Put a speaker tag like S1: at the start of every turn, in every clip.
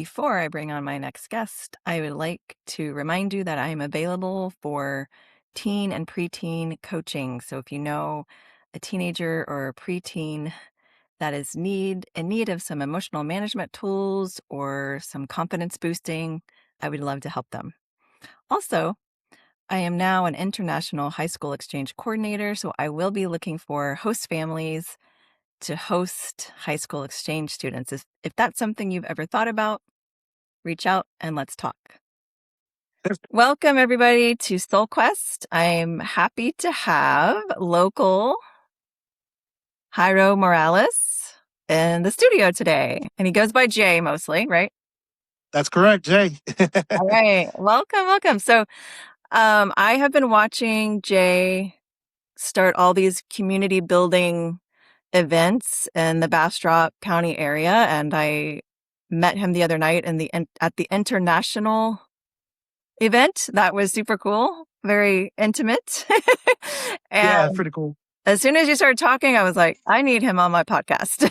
S1: before I bring on my next guest, I would like to remind you that I am available for teen and preteen coaching. So if you know a teenager or a preteen that is in need of some emotional management tools or some confidence boosting, I would love to help them. Also, I am now an international high school exchange coordinator, so I will be looking for host families to host high school exchange students. If that's something you've ever thought about, reach out and let's talk. Welcome, everybody, to Soul Quest. I'm happy to have local Jairo Morales in the studio today. And he goes by Jay mostly, right?
S2: That's correct, Jay.
S1: All right. Welcome. So I have been watching Jay start all these community building events in the Bastrop County area, and I met him the other night at the international event. That was super cool, very intimate.
S2: Yeah,
S1: And
S2: pretty cool.
S1: as soon as you started talking, I was like, I need him on my podcast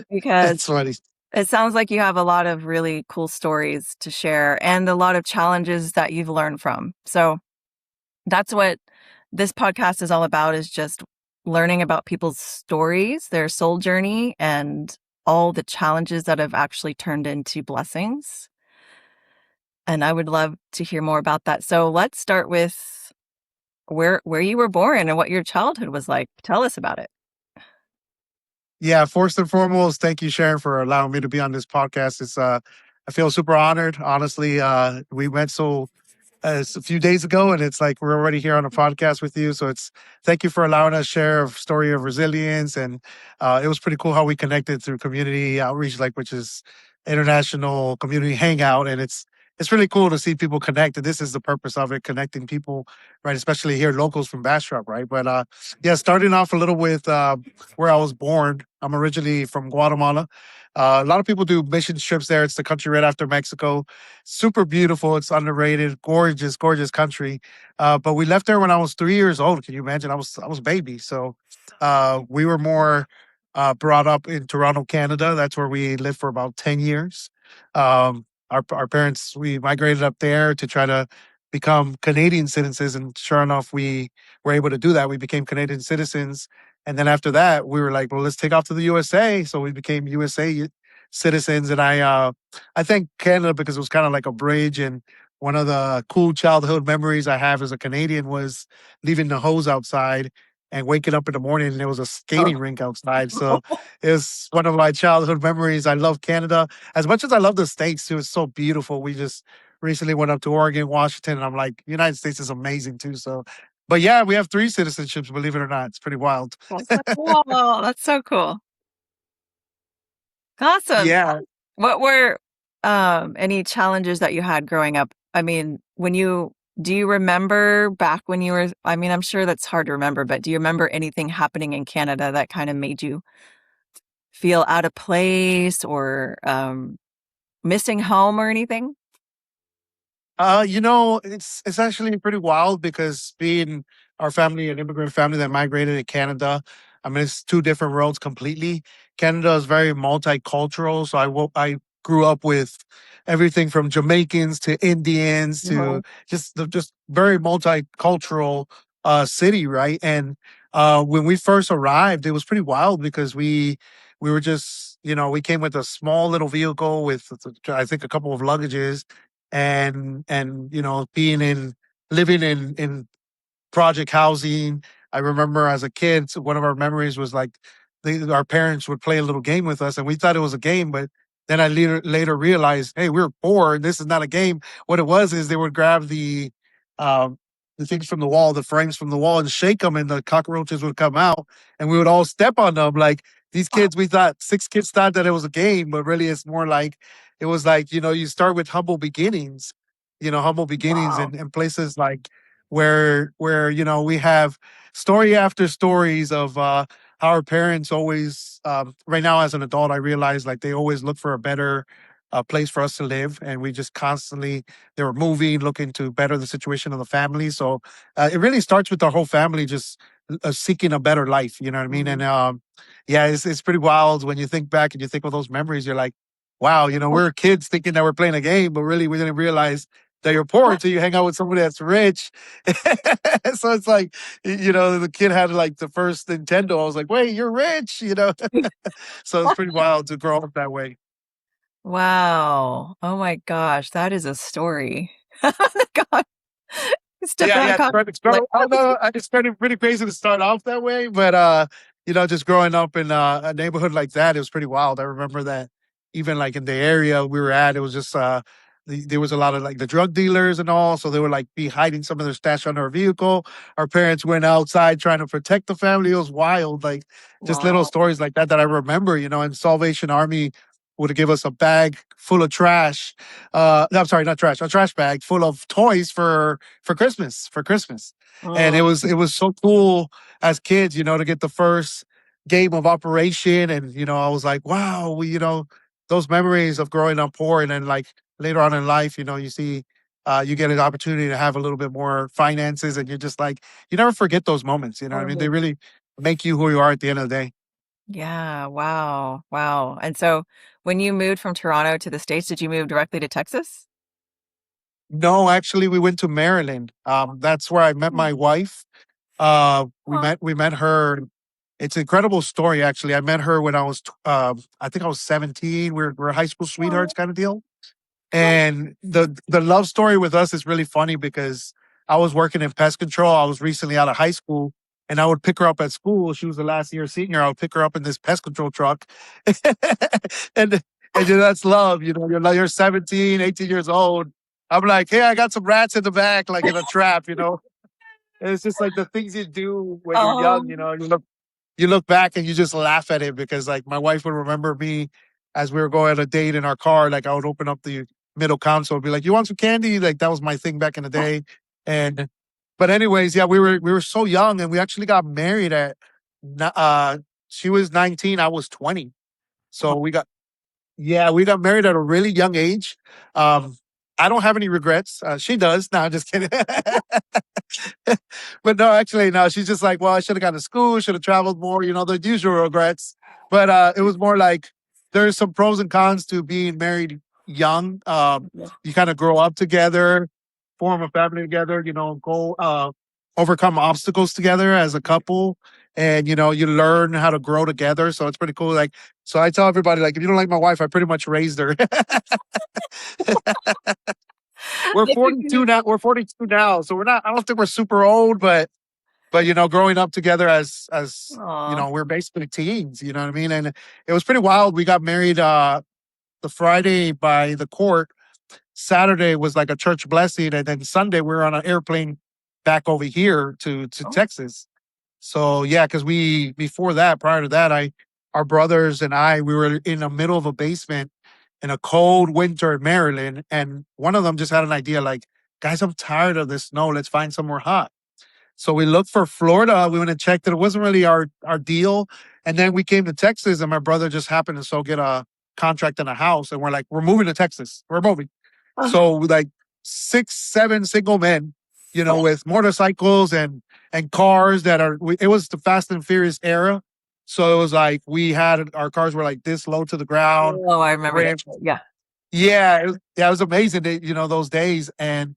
S1: because
S2: That's funny.
S1: it sounds like you have a lot of really cool stories to share and a lot of challenges that you've learned from. So that's what this podcast is all about, is just learning about people's stories, their soul journey, and all the challenges that have actually turned into blessings. And I would love to hear more about that. So let's start with where you were born and what your childhood was like. Tell us about it.
S2: Yeah, first and foremost, thank you, Sharon, for allowing me to be on this podcast. I feel super honored. Honestly, we went a few days ago, and it's like we're already here on a podcast with you. So thank you for allowing us share a story of resilience, and it was pretty cool how we connected through community outreach, which is international community hangout, and it's really cool to see people connect. And this is the purpose of it, connecting people, right? Especially here, locals from Bastrop, right? But yeah, starting off a little with where I was born. I'm originally from Guatemala. A lot of people do mission trips there. It's the country right after Mexico. Super beautiful. It's underrated. Gorgeous, gorgeous country. But we left there when I was 3 years old. Can you imagine? I was a baby. So we were more brought up in Toronto, Canada. That's where we lived for about 10 years. Our parents, we migrated up there to try to become Canadian citizens. And sure enough, we were able to do that. We became Canadian citizens. And then after that, we were like, well, let's take off to the USA. So we became USA citizens. And I thank Canada because it was kind of like a bridge. And one of the cool childhood memories I have as a Canadian was leaving the hose outside and waking up in the morning and there was a skating rink outside. So it was one of my childhood memories. I love Canada as much as I love the States too. It's so beautiful. We just recently went up to Oregon, Washington, and I'm like, United States is amazing too. So, but yeah, we have 3 citizenships, believe it or not. It's pretty wild.
S1: That's so cool. That's so cool. Awesome.
S2: Yeah.
S1: What were any challenges that you had growing up? I mean, do you remember back when you were, I mean, I'm sure that's hard to remember, but do you remember anything happening in Canada that kind of made you feel out of place or missing home or anything?
S2: It's actually pretty wild because being our family, an immigrant family that migrated to Canada, I mean, it's 2 different worlds completely. Canada is very multicultural, so I grew up with everything from Jamaicans to Indians to just very multicultural city, right? And when we first arrived, it was pretty wild because we were just, we came with a small little vehicle with I think a couple of luggages, and being in living in project housing. I remember as a kid, so one of our memories was like our parents would play a little game with us, and we thought it was a game, but then I later realized, hey, we were poor. This is not a game. What it was is they would grab um, the things from the wall, the frames from the wall, and shake them, and the cockroaches would come out, and we would all step on them. Like these kids, we thought 6 kids thought that it was a game, but really it's more like it was like you start with humble beginnings, humble beginnings,
S1: Wow.
S2: and places like where we have story after stories of how our parents always right now as an adult I realize like they always look for a better place for us to live, and we just constantly they were moving looking to better the situation of the family. So it really starts with our whole family just seeking a better life. You know what I mean? And
S1: Mhm.
S2: yeah, it's pretty wild when you think back and you think of those memories. You're like, wow, we were kids thinking that we're playing a game, but really we didn't realize that you're poor until you hang out with somebody that's rich. So it's like, the kid had like the first Nintendo. I was like, wait, you're rich. So it's pretty wild to grow up that way.
S1: Wow. Oh my gosh, that is a story. God, stepped
S2: Yeah,
S1: out of
S2: yeah.
S1: college.
S2: I don't know. I just started pretty crazy to start off that way, but just growing up in a neighborhood like that, it was pretty wild. I remember that even like in the area we were at, it was just there was a lot of like the drug dealers and all, so they would like be hiding some of their stash under our vehicle. Our parents went outside trying to protect the family. It was wild, like just little
S1: Wow.
S2: stories like that I remember. And Salvation Army would give us a bag full of trash. No, I'm sorry, not trash, a trash bag full of toys for Christmas. And
S1: Mm,
S2: it was so cool as kids, to get the first game of Operation. And, I was like, wow, those memories of growing up poor. And then like later on in life, you see, you get an opportunity to have a little bit more finances and you're just like, you never forget those moments. You know what I mean? They
S1: totally.
S2: really make you who you are at the end of the day.
S1: Yeah, wow, wow. And so when you moved from Toronto to the States, did you move directly to Texas?
S2: No, actually, we went to Maryland. That's where I met
S1: Mm.
S2: my wife. We
S1: Aw.
S2: met her. It's an incredible story, actually. I met her when I think I was 17. We're high school
S1: Aw.
S2: sweethearts kind of deal. And the love story with us is really funny because I was working in pest control. I was recently out of high school and I would pick her up at school. She was the last year senior. I would pick her up in this pest control truck. and that's love. You're 17, 18 years old. I'm like, hey, I got some rats in the back, like in a trap. And it's just like the things you do when you're young,
S1: Oh.
S2: you look back and you just laugh at it because like my wife would remember me as we were going on a date in our car. Like I would open up the middle console and be like, "You want some candy?" Like that was my thing back in the day. And but anyways, yeah, we were so young and we actually got married at ni- uh she was 19, I was 20. So we got married at a really young age. Um I don't have any regrets. She does. No, I'm just kidding. But no, actually, no. She's just like, well, I should have gone to school, should have traveled more. The usual regrets. But it was more like there's some pros and cons to being married young.
S1: Yeah.
S2: You kind of grow up together, form a family together. Go overcome obstacles together as a couple, and you learn how to grow together. So it's pretty cool. Like, so I tell everybody, like, if you don't like my wife, I pretty much raised her. We're
S1: I think
S2: 42 now. We're 42 now, so we're not. I don't think we're super old, but growing up together as we're basically teens. You know what I mean? And it was pretty wild. We got married the Friday by the court. Saturday was like a church blessing, and then Sunday we were on an airplane back over here to
S1: Oh.
S2: Texas. So yeah, because we before that, prior to that, our brothers and we were in the middle of a basement in a cold winter in Maryland, and one of them just had an idea like, guys, I'm tired of this snow. Let's find somewhere hot. So we looked for Florida. We went and checked it. It wasn't really our deal. And then we came to Texas, and my brother just happened to get a contract in a house. And we're like, we're moving to Texas. We're moving. So like 6, 7 single men, with motorcycles and cars it was the Fast and Furious era. So it was like our cars were like this low to the ground.
S1: Oh, I remember that.
S2: Ran
S1: Yeah.
S2: yeah, it was amazing. Those days, and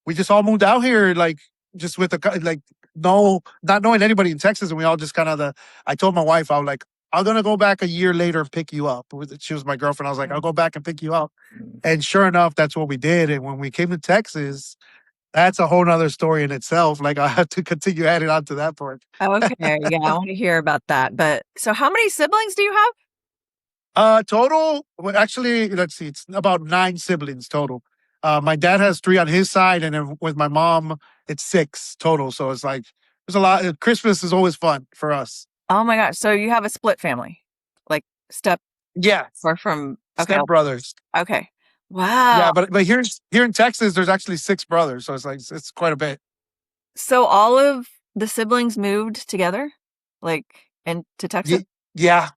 S2: we just all moved out here, like just with like no, not knowing anybody in Texas, and we all just kind of I told my wife, I was like, I'm gonna go back a year later and pick you up. She was my girlfriend. I was like, I'll go back and pick you up,
S1: Mm.
S2: and sure enough, that's what we did. And when we came to Texas, that's a whole nother story in itself. Like I have to continue adding on to that part.
S1: Okay, yeah, I want to hear about that. But so how many siblings do you have?
S2: Total, well, actually, let's see, it's about 9 siblings total. My dad has 3 on his side, and then with my mom, it's 6 total. So it's like there's a lot. Christmas is always fun for us.
S1: Oh my gosh, so you have a split family, like step
S2: Yeah,
S1: or from okay,
S2: step brothers.
S1: okay. Wow.
S2: Yeah, but here in Texas, there's actually 6 brothers, so it's like it's quite a bit.
S1: So all of the siblings moved together, like into Texas?
S2: Ye- Yeah,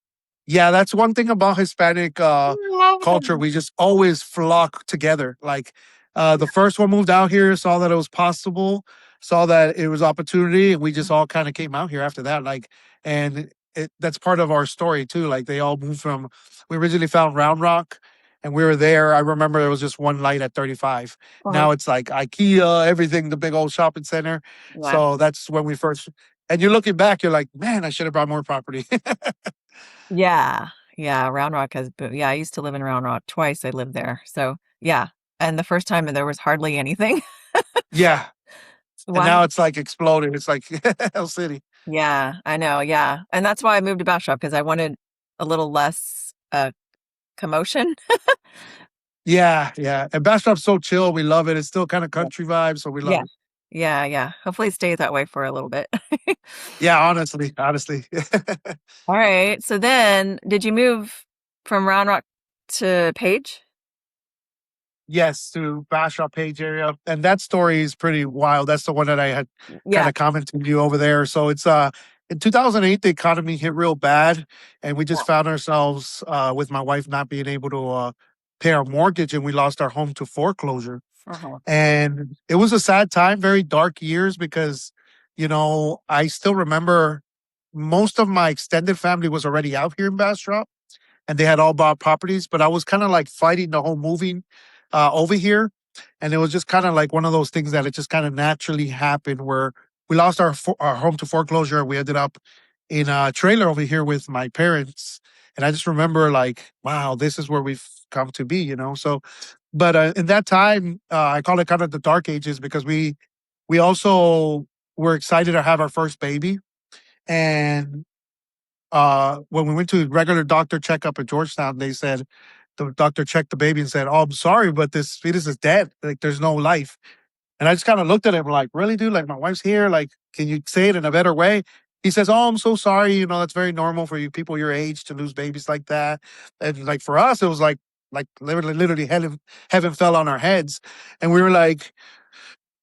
S2: yeah, that's one thing about Hispanic culture. We just always flock together. Like the first one moved out here, saw that it was possible. saw that it was opportunity, and we just all kind of came out here after that. Like, and that's part of our story too. Like they all moved from. We originally found Round Rock, and we were there. I remember there was just one light at 35.
S1: Uh-huh.
S2: Now it's like IKEA, everything, the big old shopping center.
S1: Yeah.
S2: So that's when we first. And you're looking back, you're like, man, I should have brought more property.
S1: Yeah. Yeah, Round Rock has been yeah, I used to live in Round Rock twice, I lived there. So, yeah, and the first time there was hardly anything.
S2: Yeah, and
S1: Wow.
S2: now it's like exploded. It's like Hell City.
S1: Yeah, I know, yeah, and that's why I moved to Bastrop because I wanted a little less, commotion.
S2: Yeah, yeah. And Bastrop's so chill. We love it. It's still kind of
S1: Yeah.
S2: country vibe, so we love
S1: Yeah.
S2: it.
S1: Yeah, yeah. Hopefully it stays that way for a little bit.
S2: Yeah, honestly, honestly.
S1: Alright, so then did you move from Round Rock to Page?
S2: Yes, to Bastrop Page area. And that story is pretty wild. That's the one that I had kind
S1: Yeah.
S2: of commented to you over there. So it's in 2008 the economy hit real bad, and we just
S1: Yeah.
S2: found ourselves with my wife not being able to pay our mortgage, and we lost our home to foreclosure.
S1: Uh-huh.
S2: And it was a sad time, very dark years because, I still remember most of my extended family was already out here in Bastrop, and they had all bought properties, but I was kind of like fighting the whole moving over here. And it was just kind of like one of those things that it just kind of naturally happened where we lost our home to foreclosure. We ended up in a trailer over here with my parents. And I just remember like, wow, this is where we've come to be. So, but in that time, I call it kind of the dark ages because we also were excited to have our first baby. And when we went to regular doctor checkup at Georgetown, they said the doctor checked the baby and said, "Oh, I'm sorry, but this fetus is dead. Like, there's no life." And I just kind of looked at him like, "Really, dude? Like, my wife's here. Like, can you say it in a better way?" He says, "Oh, I'm so sorry. That's very normal for you people your age to lose babies like that." And like for us, it was like literally heaven fell on our heads, and we were like,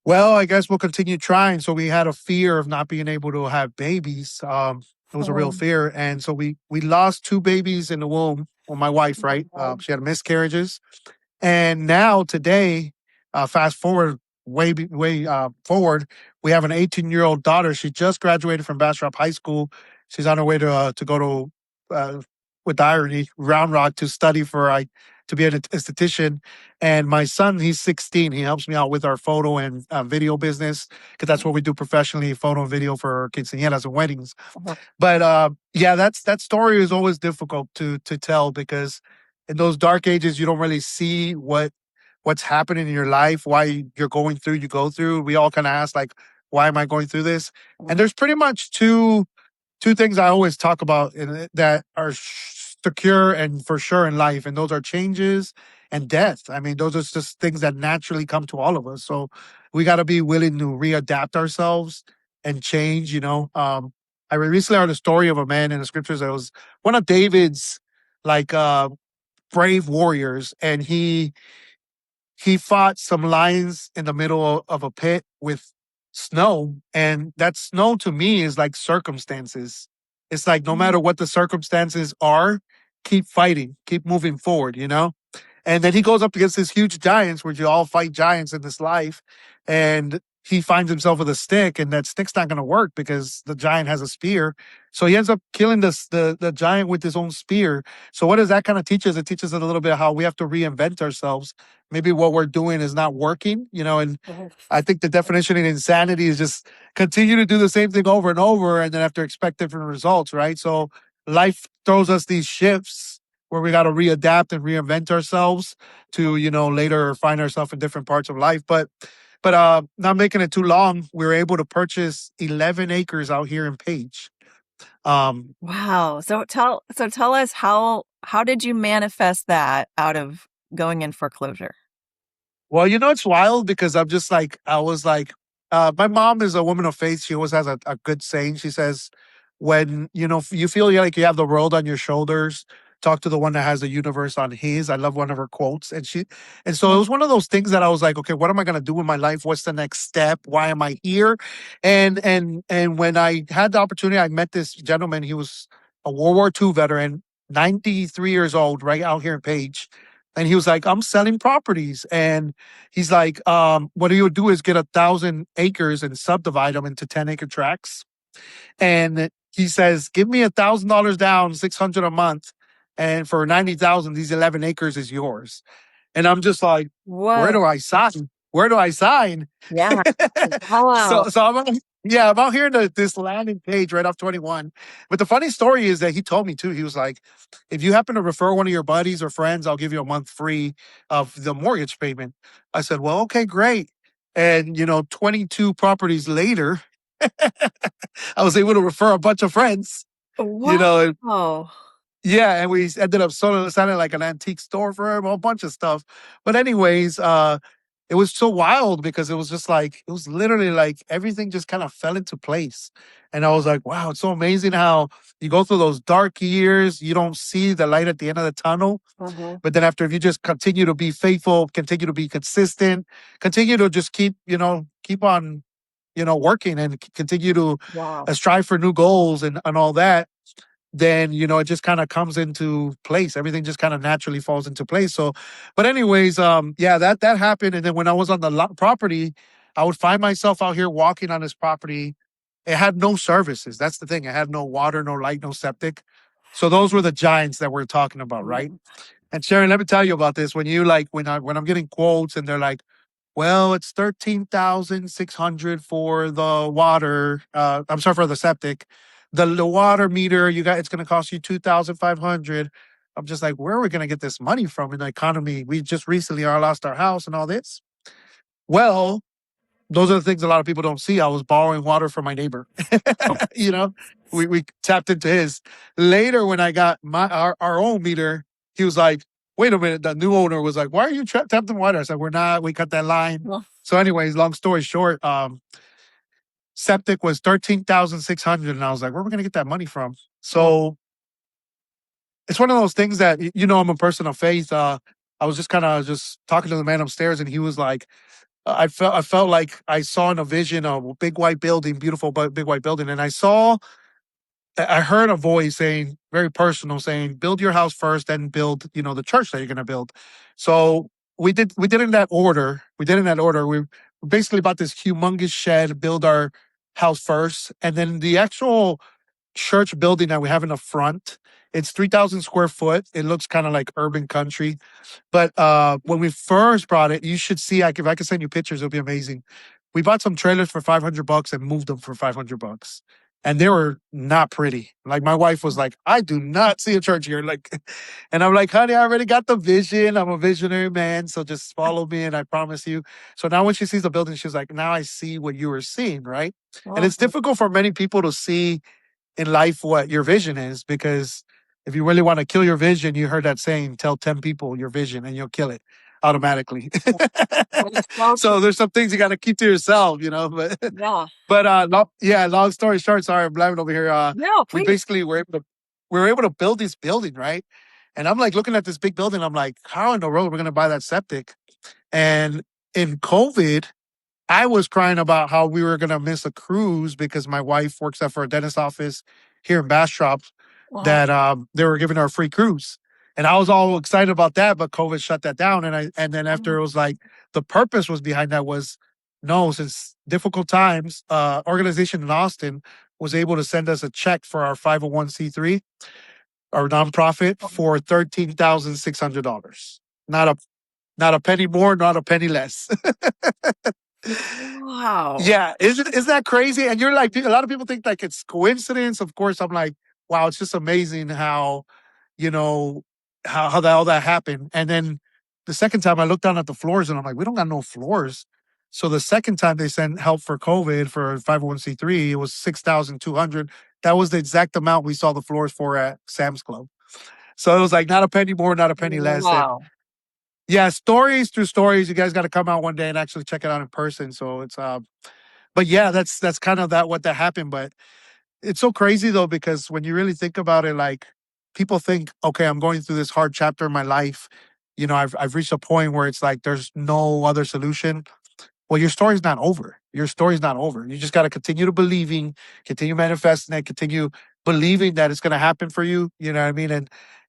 S2: well, I guess we'll continue trying. So we had a fear of not being able to have babies. It was a real
S1: Mhm.
S2: fear, and so we lost two babies in the womb. Well, my wife, right?
S1: Mhm.
S2: She had miscarriages, and now today, fast forward way forward, we have an 18-year-old daughter. She just graduated from Bastrop High School. She's on her way to go to with irony Round Rock to study to be an esthetician. And my son, he's 16. He helps me out with our photo and video business because that's what we do professionally: photo and video for quinceañeras and weddings.
S1: Mhm.
S2: But yeah, that story is always difficult to tell because in those dark ages you don't really see what's happening in your life, why you're going through you go through. We all kind of ask like, why am I going through this? And
S1: Mhm.
S2: there's pretty much two things I always talk about in it that are secure and for sure in life, and those are changes and death. I mean, those are just things that naturally come to all of us. So we got to be willing to readapt ourselves and change. I recently heard a story of a man in the scriptures that was one of David's like brave warriors, and he fought some lions in the middle of a pit with snow. And that snow to me is like circumstances. It's like no matter
S1: Mhm.
S2: what the circumstances are, keep fighting, keep moving forward. And then he goes up against these huge giants, which you all fight giants in this life. And he finds himself with a stick, and that stick's not going to work because the giant has a spear. So he ends up killing the giant with his own spear. So what does that kind of teach us? It teaches us a little bit how we have to reinvent ourselves. Maybe what we're doing is not working. And
S1: Mhm.
S2: I think the definition in insanity is just continue to do the same thing over and over and then have to expect different results, right? So life throws us these shifts where we got to readapt and reinvent ourselves to, later find ourselves in different parts of life. But not making it too long, we were able to purchase 11 acres out here in Page. Um,
S1: Wow. So tell us how did you manifest that out of going in foreclosure?
S2: Well, it's wild because I was like, my mom is a woman of faith. She always has a good saying. She says, when, you feel like you have the world on your shoulders, talk to the one that has the universe on his. I love one of her quotes. And so it
S1: Mhm.
S2: was one of those things that I was like, okay, what am I going to do with my life? What's the next step? Why am I here? And when I had the opportunity, I met this gentleman. He was a World War II veteran, 93 years old, right out here in Page. And he was like, I'm selling properties. And he's like, what he would do is get 1,000 acres and subdivide them into 10-acre tracts. And he says, give me $1,000 down, 600 a month. And for 90,000, these 11 acres is yours. And I'm just like, where
S1: Whoa.
S2: do I sign? Where do I sign?
S1: Yeah. Hello.
S2: So yeah, I'm out here in this landing page right off 21. But the funny story is that he told me too. He was like, if you happen to refer one of your buddies or friends, I'll give you a month free of the mortgage payment. I said, well, okay, great. And 22 properties later, I was able to refer a bunch of friends, you know, and
S1: Wow.
S2: yeah, and we ended up selling like an antique store for him, a whole bunch of stuff. But anyways, it was so wild because it was just like it was literally like everything just kind of fell into place. And I was like, wow, it's so amazing how you go through those dark years, you don't see the light at the end of the tunnel.
S1: Mhm.
S2: But then after if you just continue to be faithful, continue to be consistent, continue to just keep on, working and continue to
S1: Wow.
S2: strive for new goals and all that, then it just kind of comes into place. Everything just kind of naturally falls into place. So, but anyways, yeah, that happened. And then when I was on the property, I would find myself out here walking on this property. It had no services. That's the thing. It had no water, no light, no septic. So those were the giants that we're talking about, right?
S1: Mhm.
S2: And Sharon, let me tell you about this. When you like when I'm getting quotes and they're like, well, it's 13,600 for the water. I'm sorry, for the septic. The water meter you got, it's going to cost you 2,500. I'm just like, where are we going to get this money from in the economy? We just recently lost our house and all this. Well, those are the things a lot of people don't see. I was borrowing water from my neighbor. you know, we tapped into his. Later, when I got our own meter, he was like, "Wait a minute." The new owner was like, "Why are you tapping water?" I said, "We're not. We cut that line."
S1: Well,
S2: So, anyways, long story short, septic was 13,600, and I was like, "Where are we gonna get that money from?" So it's one of those things that I'm a person of faith. I was just kind of just talking to the man upstairs, and he was like, I felt like I saw in a vision a big white building, beautiful but big white building, and I heard a voice saying, very personal, saying, "Build your house first, then build, the church that you're going to build." So we did in that order. We did in that order. We basically bought this humongous shed, build our house first, and then the actual church building that we have in the front. It's 3,000 square foot. It looks kind of like urban country. But when we first brought it, you should see. If I could send you pictures, it'll be amazing. We bought some trailers for $500 and moved them for $500, and they were not pretty. Like my wife was like, "I do not see a church here." Like, and I'm like, "Honey, I already got the vision. I'm a visionary man, so just follow me, and I promise you." So now when she sees the building, she's like, "Now I see what you were seeing, right?" And it's
S1: mhm.
S2: difficult for many people to see in life what your vision is, because if you really want to kill your vision, you heard that saying, tell 10 people your vision and you'll kill it automatically.
S1: It's so
S2: So there's some things you got to keep to yourself, but
S1: yeah.
S2: yeah, long story short, sorry, I'm blabbing over here.
S1: No,
S2: We
S1: please.
S2: basically were able to build this building, right? And I'm like looking at this big building, I'm like, how in the world we're going to buy that septic? And in COVID, I was crying about how we were gonna miss a cruise because my wife works at for a dentist office here in Bastrop,
S1: Wow.
S2: that they were giving her a free cruise. And I was all excited about that, but COVID shut that down. And then after,
S1: Mhm.
S2: it was like the purpose was behind that was, no, since difficult times, organization in Austin was able to send us a check for our 501c3, our nonprofit, for $13,600. Not a penny more, not a penny less.
S1: Wow.
S2: Yeah, isn't that crazy? And you're like, a lot of people think like it's coincidence. Of course, I'm like, wow, it's just amazing how, you know, how that all that happened. And then the second time I looked down at the floors and I'm like, we don't got no floors. So the second time they sent help for COVID for 501c3, it was 6,200. That was the exact amount we saw the floors for at Sam's Club. So it was like not a penny more, not a penny less. And
S1: Wow.
S2: yeah, stories through stories. You guys got to come out one day and actually check it out in person. So it's but yeah, that's kind of that what that happened. But it's so crazy though, because when you really think about it, like people think, okay, I'm going through this hard chapter in my life. I've reached a point where it's like there's no other solution. Well, your story's not over. Your story's not over. You just got to continue to believing, continue manifesting it, continue. believing that it's going to happen for you. You know what I mean?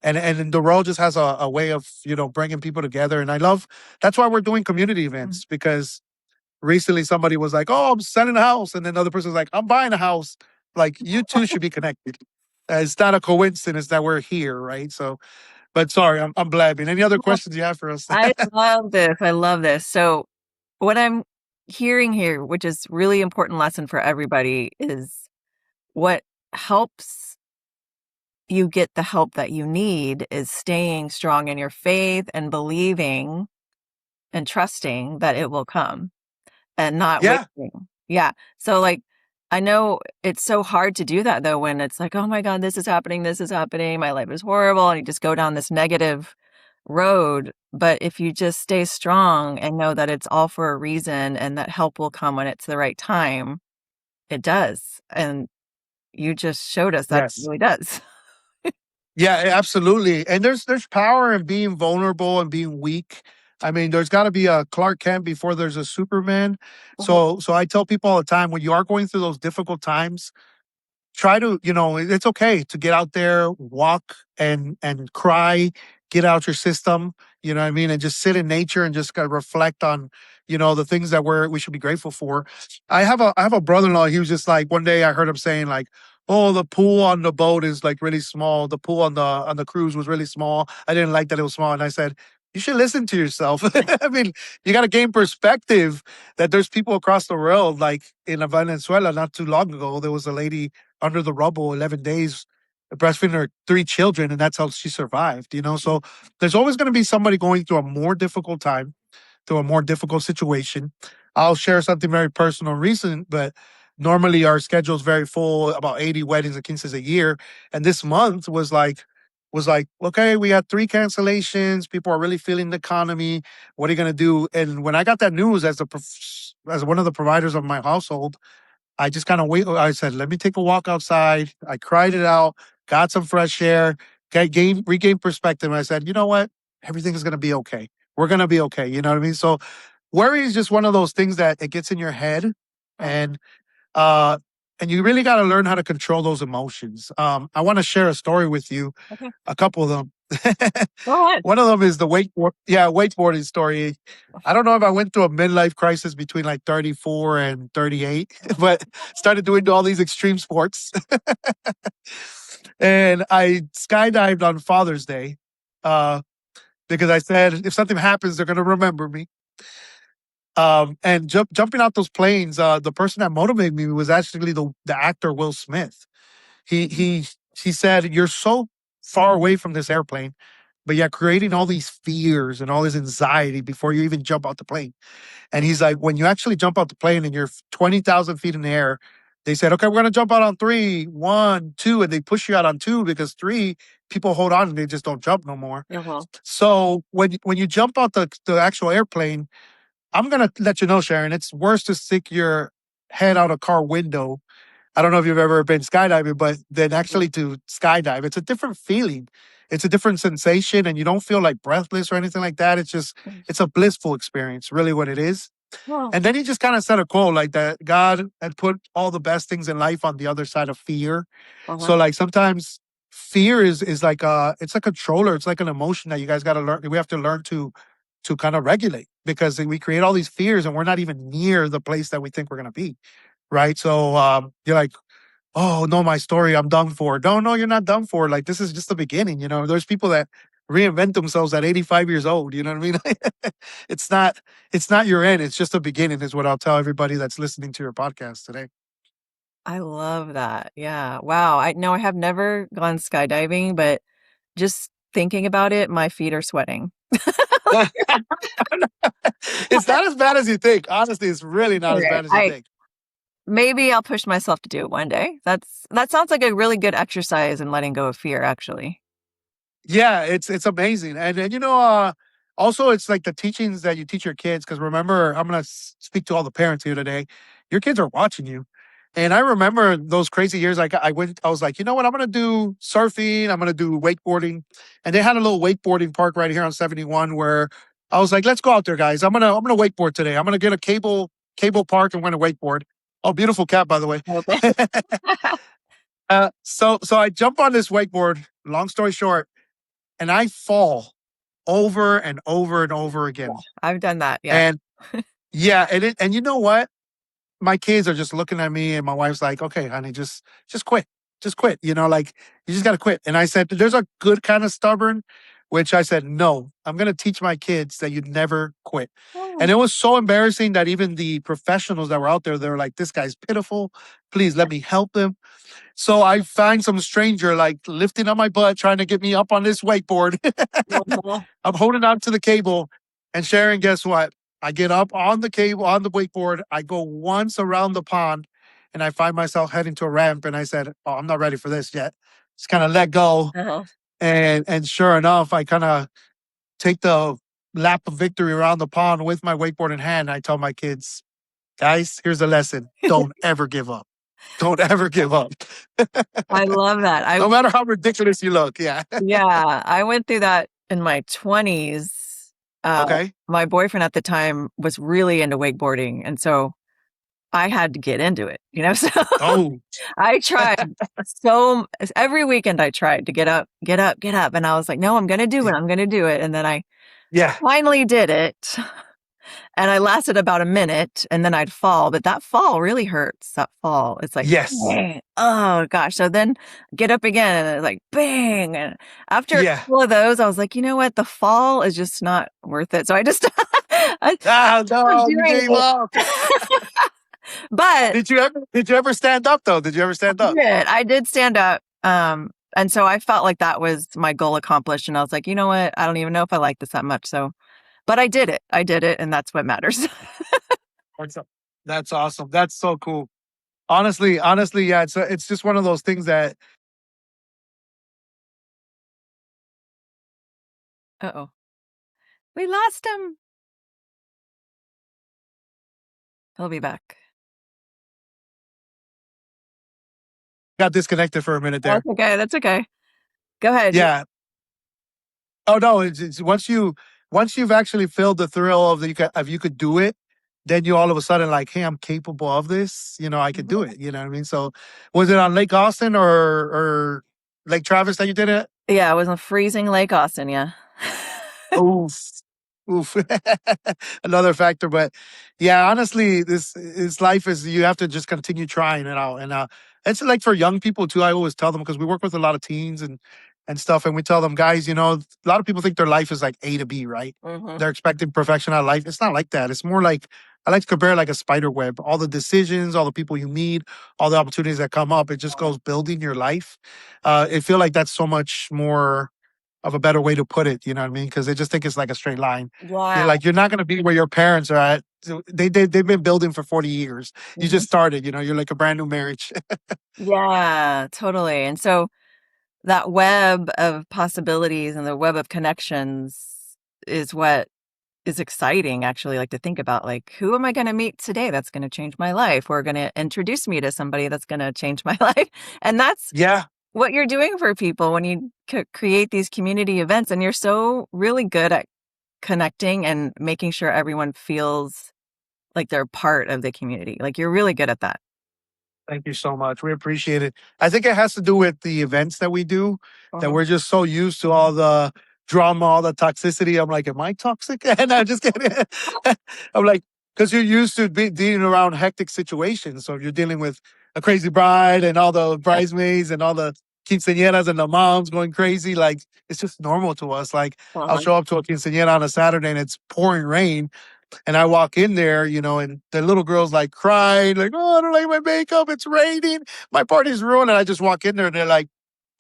S2: And the world just has a way of bringing people together. And I love that's why we're doing community
S1: Mm.
S2: events because recently somebody was like, "Oh, I'm selling a house," and then the other person's like, "I'm buying a house." Like you two should be connected. It's not a coincidence that we're here, right? So, but sorry, I'm blabbing. Any other
S1: Well,
S2: questions you have for us?
S1: I love this. I love this. So, what I'm hearing here, which is really important lesson for everybody, is what helps you get the help that you need is staying strong in your faith and believing and trusting that it will come and not
S2: Yeah,
S1: waiting. Yeah. So, like, I know it's so hard to do that though when it's like, oh my God, this is happening, my life is horrible. And you just go down this negative road. But if you just stay strong and know that it's all for a reason and that help will come when it's the right time, it does. And you just showed us that it
S2: yes.
S1: really does.
S2: Yeah, absolutely. And there's power in being vulnerable and being weak. I mean, there's got to be a Clark Kent before there's a Superman.
S1: Mhm.
S2: So I tell people all the time when you are going through those difficult times, try to it's okay to get out there, walk and cry, get out your system, you know what I mean, and just sit in nature and just kind of reflect on the things that we should be grateful for. I have a brother-in-law. He was just like, one day I heard him saying like, oh, the pool on the boat is like really small, the pool on the cruise was really small. I didn't like that it was small, and I said, you should listen to yourself. I mean, you got to gain perspective that there's people across the world. Like in Venezuela not too long ago, there was a lady under the rubble 11 days breastfeeding her three children, and that's how she survived. So there's always going to be somebody going through a more difficult time, through a more difficult situation. I'll share something very personal and recent, but normally our schedule is very full, about 80 weddings and quinceañeras a year. And this month was like, okay, we had three cancellations. People are really feeling the economy. What are you going to do? And when I got that news as one of the providers of my household, I just kind of wait. I said, let me take a walk outside. I cried it out, got some fresh air, regained perspective. And I said, you know what? Everything is going to be okay. We're going to be okay. You know what I mean? So worry is just one of those things that it gets in your head,
S1: Mhm.
S2: and uh, and you really got to learn how to control those emotions. I want to share a story with you,
S1: Okay.
S2: a couple of them.
S1: Go ahead.
S2: One of them is the wakeboarding story. I don't know if I went through a midlife crisis between like 34 and 38, but started doing all these extreme sports. And I skydived on Father's Day uh, because I said, if something happens, they're going to remember me. And jumping out those planes, the person that motivated me was actually the actor Will Smith. He he he said, "You're so far away from this airplane, but you're creating all these fears and all this anxiety before you even jump out the plane." And he's like, "When you actually jump out the plane and you're 20,000 feet in the air, they said, okay, we're gonna jump out on three, one, two, and they push you out on two because three people hold on and they just don't jump no more.
S1: Uh-huh.
S2: So when you jump out the actual airplane, I'm gonna let you know, Sharon, it's worse to stick your head out a car window. I don't know if you've ever been skydiving, but then actually to skydive, it's a different feeling. It's a different sensation, and you don't feel like breathless or anything like that. It's a blissful experience, really what it is.
S1: Well,
S2: And then he just kind of said a quote like that God had put all the best things in life on the other side of fear.
S1: uh-huh.
S2: So like sometimes fear is like it's a controller. It's like an emotion that you guys got to learn. We have to learn to kind of regulate because we create all these fears and we're not even near the place that we think we're gonna be. Right. So you're like, oh no, my story, I'm done for. No, you're not done for. Like this is just the beginning. There's people that reinvent themselves at 85 years old. You know what I mean? it's not it's not your end. It's just the beginning, is what I'll tell everybody that's listening to your podcast today.
S1: I love that. Yeah. Wow. I know I have never gone skydiving, but just thinking about it, my feet are sweating.
S2: It's not as bad as you think. Honestly, it's really not as
S1: Okay.
S2: bad as you
S1: I
S2: think.
S1: maybe I'll push myself to do it one day. That sounds like a really good exercise in letting go of fear, actually.
S2: Yeah, it's amazing. And also it's like the teachings that you teach your kids, because remember, I'm gonna speak to all the parents here today. Your kids are watching you. And I remember those crazy years. Like I was like, you know what, I'm gonna do surfing, I'm gonna do wakeboarding. And they had a little wakeboarding park right here on 71 where I was like, let's go out there, guys. I'm gonna wakeboard today. I'm gonna get a cable park and we're gonna wakeboard. Oh, beautiful cat, by the way.
S1: Okay.
S2: So I jump on this wakeboard, long story short, and I fall over and over and over
S1: Yeah,
S2: again.
S1: I've done that, yeah.
S2: And yeah, and you know what? My kids are just looking at me and my wife's like, "Okay, honey, just quit. Just quit. Like you just got to quit." And I said, "There's a good kind of stubborn," which I said, "No, I'm going to teach my kids that you never quit."
S1: Oh,
S2: And it was so embarrassing that even the professionals that were out there, they're like, "This guy's pitiful. Please let me help him." So I find some stranger like lifting up my butt, trying to get me up on this wakeboard.
S1: uh-huh.
S2: I'm holding on to the cable. And Sharon, guess what? I get up on the cable, on the wakeboard. I go once around the pond and I find myself heading to a ramp. And I said, "Oh, I'm not ready for this yet." Just kind of let go.
S1: Uh-huh.
S2: And sure enough, I kind of take the lap of victory around the pond with my wakeboard in hand. I tell my kids, "Guys, here's a lesson. Don't ever give up. Don't ever give up."
S1: I love that.
S2: No matter how ridiculous you look. Yeah.
S1: Yeah, I went through that in my 20s.
S2: Okay.
S1: My boyfriend at the time was really into wakeboarding, and so I had to get into it, so
S2: Oh,
S1: I tried every weekend I tried to get up, get up, get up, and I was like, "No, I'm gonna do
S2: yeah.
S1: it, I'm gonna do it," and then I
S2: Yeah.
S1: finally did it, and I lasted about a minute, and then I'd fall, but that fall really hurts, that fall. It's like,
S2: Yes.
S1: "Bang." Oh gosh, so then get up again, and it's like, "Bang," and after a
S2: Yeah.
S1: couple of those, I was like, "You know what? The fall is just not worth it," so I just I
S2: Ah,
S1: stopped
S2: no, you
S1: doing
S2: gave
S1: it.
S2: up.
S1: But
S2: Did you ever stand up though? Did you ever stand up?
S1: I did stand up, and so I felt like that was my goal accomplished, and I was like, "You know what? I don't even know if I like this that much," so but I did it, and that's what matters.
S2: That's a- that's awesome. That's so cool. Honestly, yeah, it's just one of those things that
S1: Uh-oh. We lost him. He'll be back.
S2: got disconnected for a minute there.
S1: That's okay, that's okay. Go ahead.
S2: Yeah. Oh no, it's once you've actually felt the thrill of you could do it, then you all of a sudden like, "Hey, I'm capable of this. I could do
S1: Mhm.
S2: it." You know what I mean? So, was it on Lake Austin or Lake Travis that you did it?
S1: Yeah, it was a freezing Lake Austin, yeah.
S2: Oof. Oof. Another factor. But yeah, honestly, this life is you have to just continue trying it out. And it's like for young people too, I always tell them because we work with a lot of teens and stuff, and we tell them, guys, a lot of people think their life is like A to B, right?
S1: Mhm.
S2: They're expecting perfection out of life. It's not like that. It's more like I like to compare it like a spider web. All the decisions, all the people you meet, all the opportunities that come up, it just goes building your life. I feel like that's so much more of a better way to put it, you know what I mean? Because they just think it's like a straight line.
S1: Yeah.
S2: You're not gonna be where your parents are at. So they've been building for 40 years. You
S1: Mhm.
S2: just started, you're like a brand new marriage.
S1: Yeah, totally, and so that web of possibilities and the web of connections is what is exciting actually, like, to think about, like, who am I gonna meet today that's gonna change my life, or gonna introduce me to somebody that's gonna change my life, and that's
S2: Yeah.
S1: what you're doing for people when you create these community events, and you're so really good at connecting and making sure everyone feels like they're part of the community, like, you're really good at that.
S2: Thank you so much. We appreciate it. I think it has to do with the events that we do, that
S1: Mhm.
S2: we're just so used to all the drama, all the toxicity. I'm like, am I toxic? And I'm just kidding. I'm like, because you're used to dealing around hectic situations. So if you're dealing with a crazy bride and all the bridesmaids and all the quinceañeras and the moms going crazy, like it's just normal to us. Like I'll
S1: Uh-huh.
S2: show up to a quinceañera on a Saturday and it's pouring rain and I walk in there, and the little girl's like crying, like, "Oh, I don't like my makeup. It's raining. My party's ruined." And I just walk in there and they're like,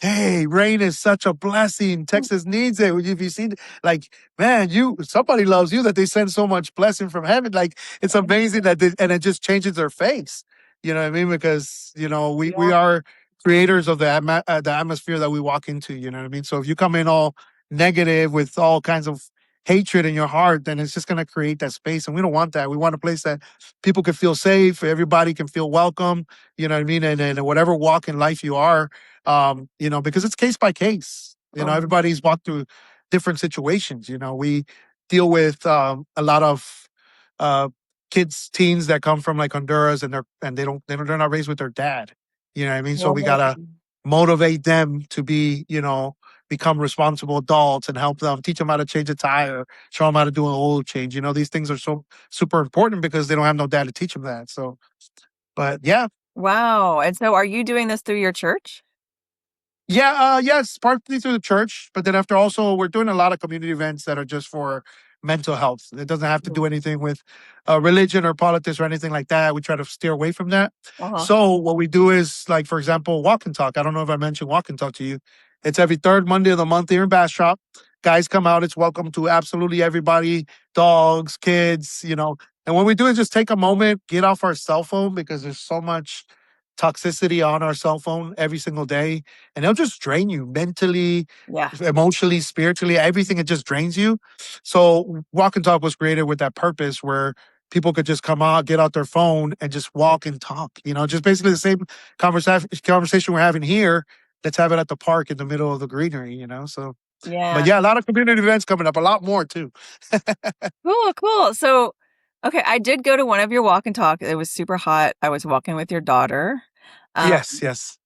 S2: "Hey, rain is such a blessing. Texas needs it. If you see, like, man, somebody loves you that they send so much blessing from heaven. Like, it's amazing and it just changes their face. You know what I mean? Because we
S1: Yeah.
S2: are creators of the atmosphere that we walk into. You know what I mean? So if you come in all negative with all kinds of hatred in your heart, then it's just going to create that space. And we don't want that. We want a place that people can feel safe, everybody can feel welcome, you know what I mean? And whatever walk in life you are, because it's case by case.
S1: Mhm.
S2: Everybody's walked through different situations. We deal with a lot of uh, teens that come from like Honduras, and they're not raised with their dad. You know what I mean? So we
S1: Yeah.
S2: gotta motivate them to be, become responsible adults and help them, teach them how to change a tire, show them how to do an oil change. These things are so super important because they don't have no dad to teach them that. So, but yeah,
S1: Wow. And so are you doing this through your church?
S2: yeah, yes, partly through the church, but then after also we're doing a lot of community events that are just for mental health. It doesn't have to
S1: Mm.
S2: do anything with religion or politics or anything like that. We try to steer away from that.
S1: Uh-huh.
S2: So what we do is, like, for example, walk and talk. I don't know if I mentioned walk and talk to you. It's every third Monday of the month here in Bastrop. Guys come out. It's welcome to absolutely everybody, dogs, kids, And what we do is just take a moment, get off our cell phone because there's so much toxicity on our cell phone every single day, and it'll just drain you mentally,
S1: Yeah.
S2: emotionally, spiritually, everything. It just drains you. So walk and talk was created with that purpose where people could just come out, get out their phone and just walk and talk, just basically the same conversation we're having here. Let's have it at the park in the middle of the greenery. So, but
S1: Yeah.
S2: yeah, a lot of community events coming up, a lot more too.
S1: Cool, cool. So, okay, I did go to one of your walk and talk. It was super hot. I was walking with your daughter. Um,
S2: Yes, yes.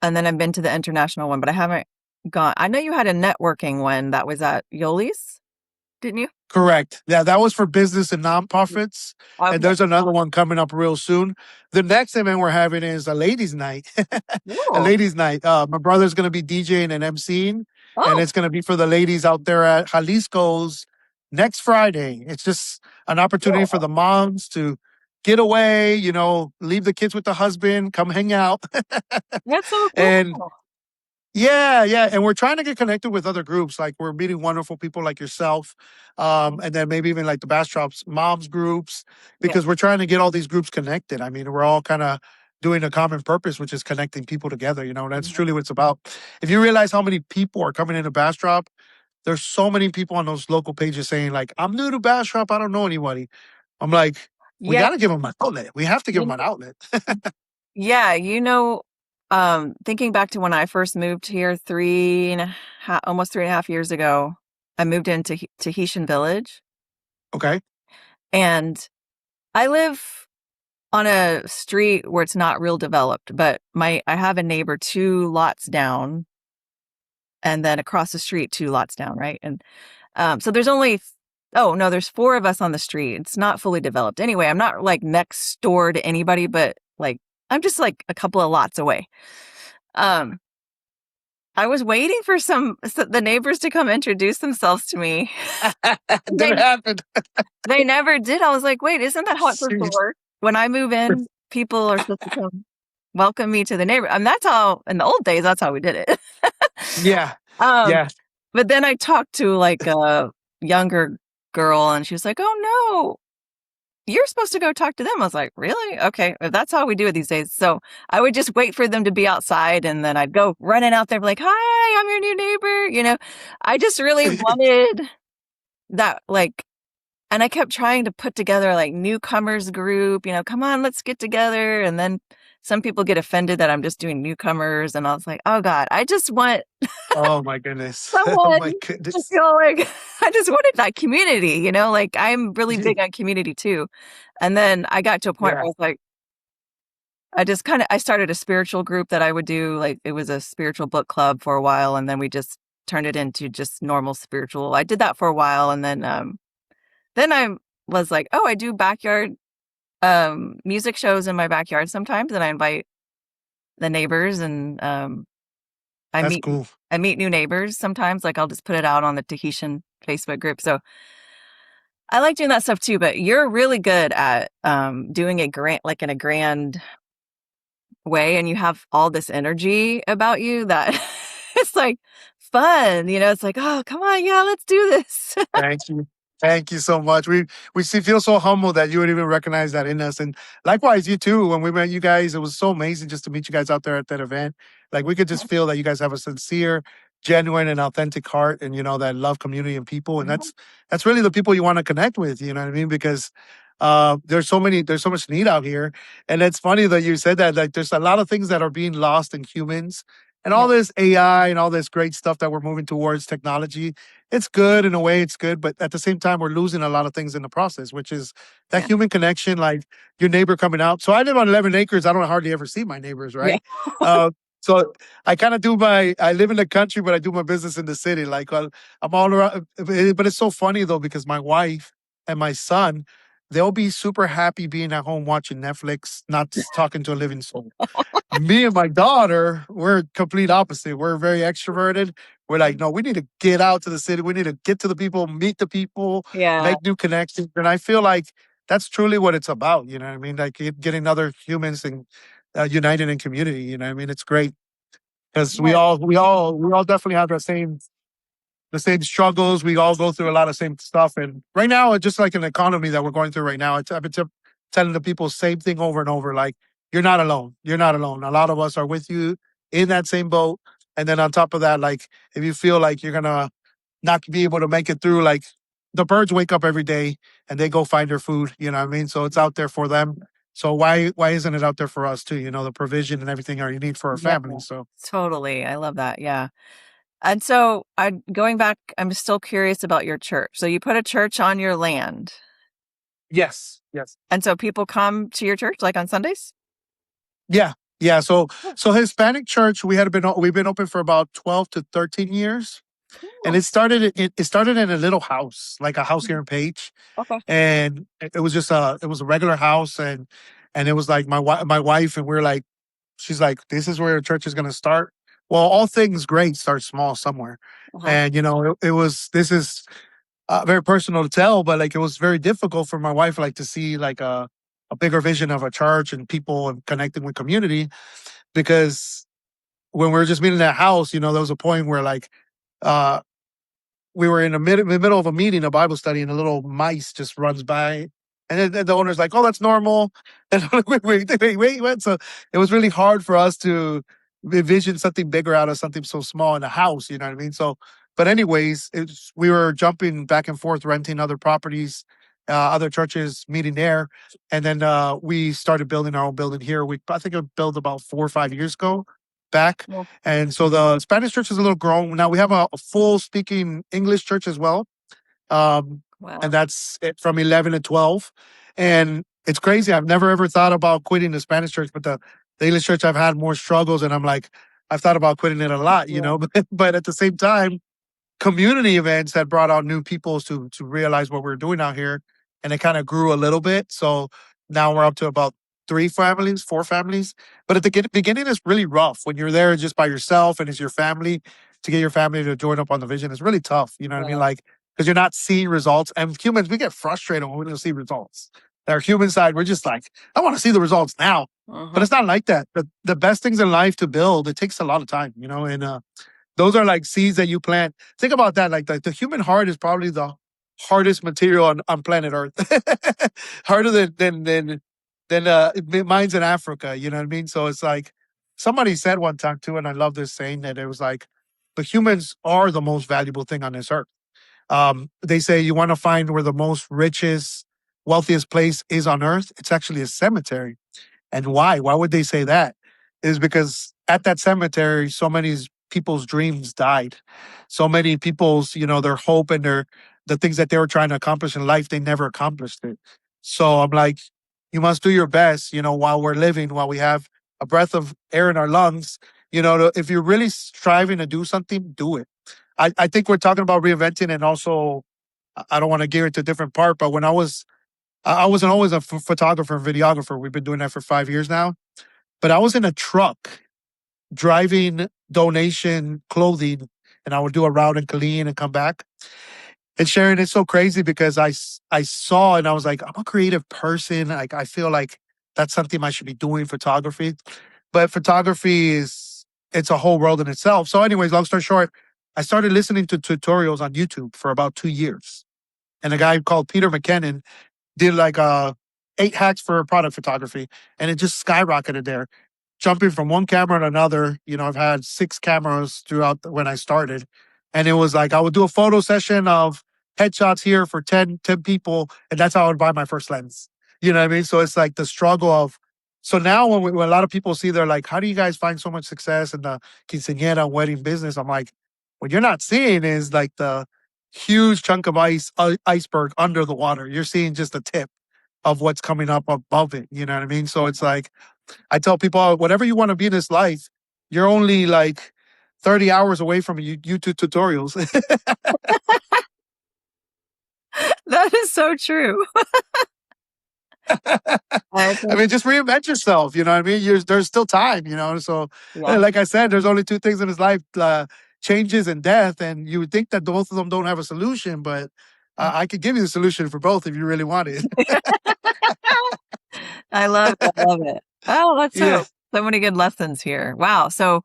S1: and then I've been to the international one, but I haven't gone. I know you had a networking one that was at Yoli's, didn't you?
S2: Correct. Yeah, that was for business and nonprofits. And
S1: Okay.
S2: there's another one coming up real soon. The next event we're having is a ladies' night. A
S1: Cool.
S2: ladies' night. My brother's going to be DJing and MCing, and
S1: Oh,
S2: it's going to be for the ladies out there at Jalisco's next Friday. It's just an opportunity for
S1: cool.
S2: the moms to get away, leave the kids with the husband, come hang out.
S1: That's so
S2: And
S1: cool.
S2: yeah, yeah, and we're trying to get connected with other groups. Like we're meeting wonderful people like yourself, and then maybe even like the Bastrop's moms groups,
S1: Yeah.
S2: because we're trying to get all these groups connected. I mean, we're all kind of doing a common purpose, which is connecting people together. That's
S1: Mhm.
S2: truly what it's about. If you realize how many people are coming into Bastrop, there's so many people on those local pages saying like, "I'm new to Bastrop, I don't know anybody." I'm like, we
S1: Yeah.
S2: got to give them an outlet. We have to give
S1: You
S2: them an
S1: know,
S2: outlet.
S1: yeah, thinking back to when I first moved here almost 3.5 years ago, I moved into Tahitian Village,
S2: Okay.
S1: and I live on a street where it's not real developed, but I have a neighbor 2 lots down, and then across the street 2 lots down, right? And, so there's only oh, no, there's 4 of us on the street. It's not fully developed. Anyway, I'm not, like, next door to anybody, but, like, I'm just, like, a couple of lots away. Um, I was waiting for the neighbors to come introduce themselves to me. They
S2: Didn't happen.
S1: they never did. I was like, "Wait, isn't that how it's supposed to work? When I move in, people are supposed to come welcome me to the neighbor." And that's how in the old days, that's how we did it.
S2: Yeah.
S1: Um,
S2: Yeah.
S1: but then I talked to, like, a younger girl, and she was like, "Oh, no, you're supposed to go talk to them." I was like, "Really? Okay, if that's how we do it these days." So I would just wait for them to be outside, and then I'd go running out there, be like, "Hi, I'm your new neighbor." I just really wanted that, like, and I kept trying to put together, like, newcomers group, "Come on, let's get together." And then some people get offended that I'm just doing newcomers, and I was like, "Oh god, I just want
S2: Oh my goodness. Oh
S1: someone
S2: my
S1: to
S2: goodness.
S1: feel like." I just wanted that community, like, I'm really
S2: Ye
S1: big on community too. And then I got to a point where
S2: Yeah.
S1: I was like, I started a spiritual group that I would do, like, it was a spiritual book club for a while, and then we just turned it into just normal spiritual. I did that for a while, and then I was like, "Oh, I do backyard, music shows in my backyard sometimes, and I invite the neighbors, and, I
S2: That's
S1: meet
S2: cool.
S1: I meet new neighbors sometimes, like, I'll just put it out on the Tahitian Facebook group." So I like doing that stuff too, but you're really good at, doing it like, in a grand way, and you have all this energy about you that it's, like, fun, it's like, "Oh, come on, yeah, let's do this."
S2: Thank you. Thank you so much. Feel so humble that you would even recognize that in us. And likewise, you too. When we met you guys, it was so amazing just to meet you guys out there at that event. Like we could just feel that you guys have a sincere, genuine, and authentic heart, and that love community and people. And
S1: Mhm.
S2: that's really the people you want to connect with. You know what I mean? Because there's so much need out here. And it's funny that you said that. Like there's a lot of things that are being lost in humans. And
S1: Yeah,
S2: all this AI and all this great stuff that we're moving towards technology, it's good in a way, it's good, but at the same time, we're losing a lot of things in the process, which is that
S1: yeah,
S2: human connection, like your neighbor coming out. So I live on 11 acres. I don't hardly ever see my neighbors,
S1: yeah.
S2: right? Uh, So I kind of do my. I live in the country, but I do my business in the city. Like I'm all around. But it's so funny though because my wife and my son, they'll be super happy being at home watching Netflix, not talking to a living soul. Me and my daughter, we're complete opposite. We're very extroverted. We're like, no, we need to get out to the city. We need to get to the people, meet the people,
S1: Yeah.
S2: make new connections. And I feel like that's truly what it's about. You know what I mean? Like getting other humans and united in community. You know what I mean? It's great because
S1: Yes.
S2: we all definitely have the same struggles. We all go through a lot of same stuff. And right now, it's just like an economy that we're going through right now. I've been telling the people same thing over and over. Like, you're not alone. You're not alone. A lot of us are with you in that same boat. And then on top of that, like, if you feel like you're gonna not be able to make it through, like the birds wake up every day and they go find their food. You know what I mean? So it's out there for them. So why isn't it out there for us too? You know, the provision and everything our you need for our
S1: Yeah.
S2: family. So
S1: Totally. I love that. Yeah. And so I going back, I'm still curious about your church. So you put a church on your land.
S2: yes, yes.
S1: And so people come to your church like on Sundays?
S2: Yeah. Yeah. So
S1: Oh,
S2: Hispanic church, we've been open for about 12 to 13 years. And
S1: cool.
S2: it started in a little house, like a house here
S1: Mhm.
S2: in Page.
S1: Okay.
S2: And it was just it was a regular house and it was like my wife and we're like she's like, this is where church is gonna start. Well, all things great start small somewhere.
S1: Uh-huh.
S2: And you know, it was this is very personal to tell, but like it was very difficult for my wife like to see like a bigger vision of a church and people and connecting with community because when we were just meeting in that house, you know, there was a point where like uh we were in the middle of a meeting, a Bible study, and a little mice just runs by. And then the owner's like, oh, that's normal. And I'm like, wait. So it was really hard for us to envision something bigger out of something so small in a house. You know what I mean? So, but anyways, we were jumping back and forth, renting other properties, other churches, meeting there. And then we started building our own building here. I think it built about 4 or 5 years ago back.
S1: Well,
S2: And so the Spanish church is a little grown. Now we have a full speaking English church as well. Um, and
S1: wow.
S2: that's it from 11 to 12. And it's crazy. I've never ever thought about quitting the Spanish church, but the English church, I've had more struggles. And I'm like, I've thought about quitting it a lot, you
S1: Yeah.
S2: know, but at the same time, community events had brought out new peoples to realize what we're doing out here, and it kind of grew a little bit. So now we're up to about 3 families, 4 families. But at the beginning, it's really rough when you're there just by yourself and it's your family. To get your family to join up on the vision is really tough. You know what I mean?
S1: Yeah.
S2: Like because you're not seeing results, and humans we get frustrated when we don't see results. Our human side, we're just like, I want to see the results now. But
S1: Uh-huh.
S2: it's not like that. The best things in life to build, it takes a lot of time, you know, and those are like seeds that you plant. Think about that. Like the human heart is probably the hardest material on planet Earth. Harder than mines in Africa. You know what I mean? So it's like somebody said one time too, and I love this saying that it was like the humans are the most valuable thing on this earth. They say you want to find where the most richest, wealthiest place is on earth. It's actually a cemetery. And why? Why would they say that? Is because at that cemetery, so many people's dreams died. So many people's, you know, their hope and the things that they were trying to accomplish in life, they never accomplished it. So I'm like, you must do your best, you know, while we're living, while we have a breath of air in our lungs. You know, if you're really striving to do something, do it. I think we're talking about reinventing and also I don't want to gear it to a different part, but when I wasn't always a photographer and videographer. We've been doing that for 5 years now. But I was in a truck driving donation clothing, and I would do a route in Killeen and come back. And Sharon, it's so crazy because I saw and I was like, I'm a creative person. Like I feel like that's something I should be doing photography. But photography is it's a whole world in itself. So, anyways, long story short, I started listening to tutorials on YouTube for about 2 years. And a guy called Peter McKinnon did like 8 hacks for product photography, and it just skyrocketed there. Jumping from one camera to another, you know, I've had 6 cameras throughout when I started, and it was like I would do a photo session of headshots here for 10 people, and that's how I would buy my first lens. You know what I mean? So it's like the struggle of. So now when a lot of people see, they're like, "How do you guys find so much success in the quinceañera wedding business?" I'm like, what you're not seeing is like the huge chunk of iceberg under the water. You're seeing just the tip of what's coming up above it. You know what I mean? So it's like I tell people, whatever you want to be in this life, you're only like 30 hours away from YouTube tutorials.
S1: That is so true. I
S2: I
S1: think,
S2: mean, just reinvent yourself. You know what I mean? There's still time. So
S1: yeah.
S2: like I said, there's only two things in his life: changes and death. And you would think that both of them don't have a solution, but I could give you the solution for both if you really want it.
S1: I love it. I love it. Oh, that's
S2: Yeah.
S1: so many good lessons here. Wow. So,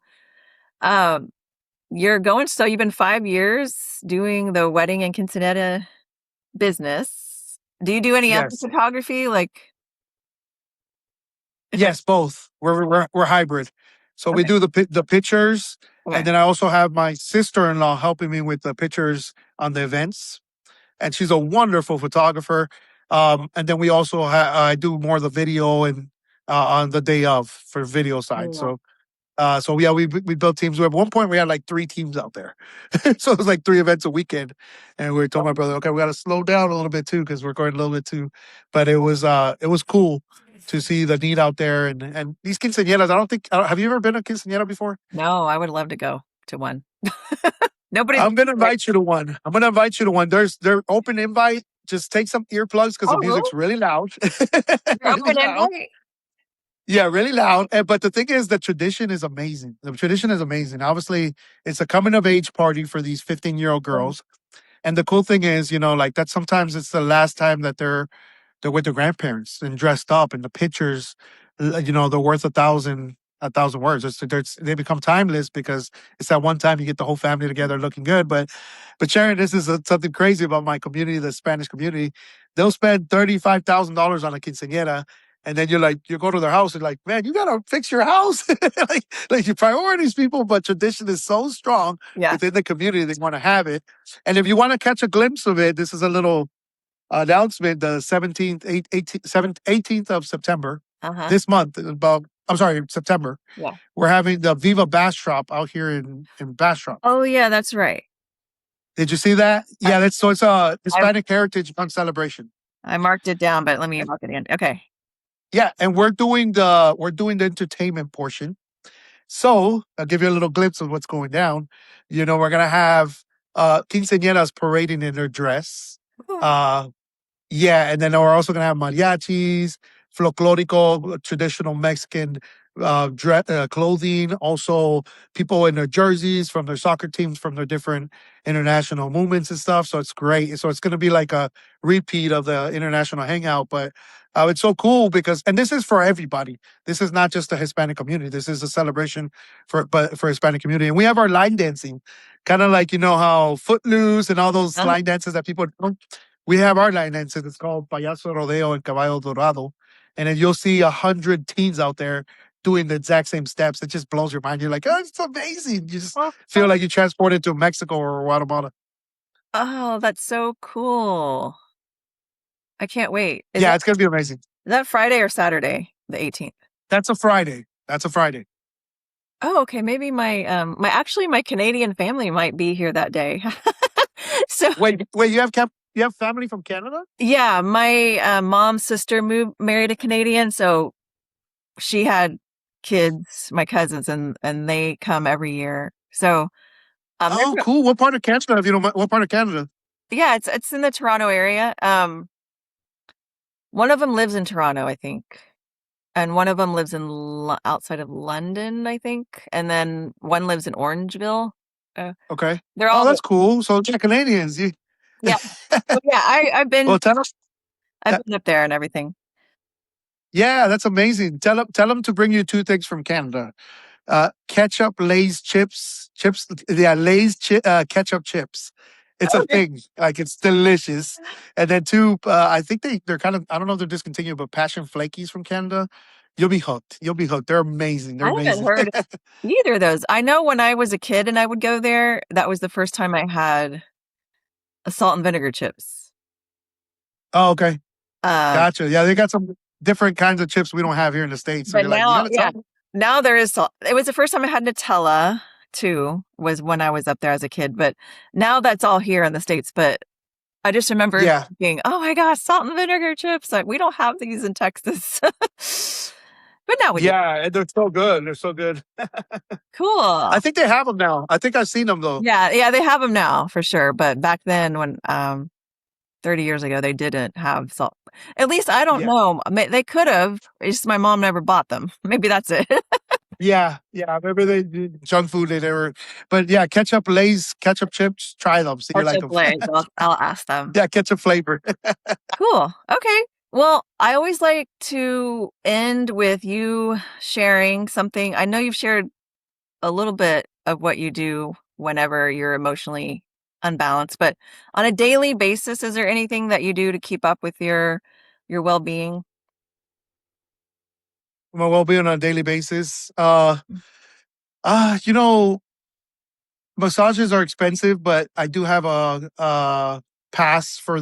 S1: um, you've been 5 years doing the wedding and quinceanera business. Do you do any other
S2: Yes.
S1: photography? Like, if I,
S2: Yes. Both. We're hybrid. So we
S1: okay,
S2: do the pictures, and
S1: okay.
S2: then I also have my sister-in-law helping me with the pictures on the events, and she's a wonderful photographer. And then we also I do more of the video and on the day of for video side.
S1: Yeah.
S2: So yeah, we built teams. At one point, we had like three teams out there, so it was like three events a weekend. And we told my brother, okay, we got to slow down a little bit too because we're going a little bit too. But it was cool to see the need out there and these quinceañeras. Have you ever been a quinceañera before?
S1: No, I would love to go to one. Nobody's
S2: I'm gonna
S1: right.
S2: invite you to one. I'm gonna invite you to one. They're open invite. Just take some earplugs because the
S1: Oh, really?
S2: music's really loud,
S1: You're
S2: really
S1: open
S2: loud.
S1: invite?
S2: Yeah, really loud. But the thing is, the tradition is amazing. The tradition is amazing. Obviously, it's a coming of age party for these 15-year-old
S1: Yeah.
S2: girls. And the cool thing is, like that sometimes it's the last time that they're with their grandparents and dressed up and the pictures, they're worth a thousand words. They become timeless because it's that one time you get the whole family together looking good. But Sharon, this is something crazy about my community, the Spanish community. They'll spend $35,000 on a quinceañera. And then you go to their house and like, man, you gotta fix your house, like your priorities, people. But tradition is so strong
S1: Yeah.
S2: within the community; they want to have it. And if you want to catch a glimpse of it, this is a little announcement: the 17th, 18th of September,
S1: Uh-huh.
S2: this month. I'm sorry, September.
S1: Yeah.
S2: We're having the Viva Bastrop out here in Bastrop.
S1: Oh, yeah, that's right.
S2: Did you see that?
S1: I
S2: Yeah, it's a
S1: I
S2: Hispanic Heritage Month celebration.
S1: I marked it down, but let me mark it again. Okay.
S2: Yeah, and we're doing the entertainment portion. So I'll give you a little glimpse of what's going down. We're gonna have quinceañeras parading in their dress.
S1: Ooh.
S2: Uh, Yeah, and then we're also gonna have mariachis, folklorico, traditional Mexican clothing. Also, people in their jerseys from their soccer teams from their different international movements and stuff. So it's great. So it's gonna be like a repeat of the international hangout, but it's so cool and this is for everybody. This is not just the Hispanic community. This is a celebration for Hispanic community, and we have our line dancing, kind of like how Footloose and all those
S1: Uh-huh.
S2: line dances that people do. We have our line dance, and it's called Payaso Rodeo and Caballo Dorado. And then you'll see 100 teens out there doing the exact same steps. It just blows your mind. You're like, oh, it's amazing. You just
S1: Oh,
S2: feel like you transported to Mexico or Guatemala.
S1: oh, that's so cool. I can't wait. Is
S2: Yeah, it's gonna be amazing.
S1: that Friday or Saturday, the 18th?
S2: That's a Friday. That's a Friday.
S1: Oh, okay. Maybe my Canadian family might be here that day. So,
S2: Wait, you have family from Canada?
S1: yeah, my mom's sister married a Canadian, so she had kids, my cousins, and they come every year. So, they're
S2: Oh, cool. What part of Canada? If you don't mind, what part of Canada?
S1: yeah, it's in the Toronto area. One of them lives in Toronto, I think, and one of them lives in outside of London, I think, and then one lives in Orangeville. Uh,
S2: Okay.
S1: they're
S2: Oh,
S1: all
S2: that's cool. So yeah, Canadians.
S1: yeah. But yeah,
S2: Well, tell us.
S1: I've been up there and everything.
S2: Yeah, that's amazing. Tell them to bring you two things from Canada. Ketchup Lay's chips. Yeah, Lay's ketchup chips. It's a
S1: Okay.
S2: thing. Like it's delicious. And then two, I think they're kind of, I don't know if they're discontinued, but Passion Flakies from Canada. You'll be hooked. You'll be hooked. They're amazing. They're
S1: I haven't
S2: amazing.
S1: heard either of those. I know when I was a kid and I would go there, that was the first time I had a salt and vinegar chips.
S2: Oh, okay.
S1: Um,
S2: Gotcha. Yeah, they got some different kinds of chips we don't have here in the States. So
S1: but
S2: you're like, you
S1: now,
S2: gotta
S1: yeah,
S2: tell me.
S1: now there is salt. It was the first time I had Nutella too, was when I was up there as a kid. But now that's all here in the States. But I just remember
S2: Yeah.
S1: thinking, oh my gosh, salt and vinegar chips. Like we don't have these in Texas. but now we do.
S2: Yeah, and they're so good. They're so good. I
S1: Cool.
S2: think they have them now. I think I've seen them though.
S1: Yeah, yeah, they have them now for sure. But back then, when 30 years ago, they didn't have salt. At least I don't
S2: Yeah.
S1: know. They could have. It's just my mom never bought them. Maybe that's it.
S2: Yeah, yeah. I remember they did junk food they never, but yeah, ketchup, Lay's, ketchup chips. Try them. See, you like
S1: Ketchup
S2: them.
S1: Lay's. I'll ask them.
S2: Yeah, ketchup flavor.
S1: Cool. Okay. Well, I always like to end with you sharing something. I know you've shared a little bit of what you do whenever you're emotionally unbalanced, but on a daily basis, is there anything that you do to keep up with your well-being?
S2: My well-being on a daily basis. You know, massages are expensive, but I do have a pass for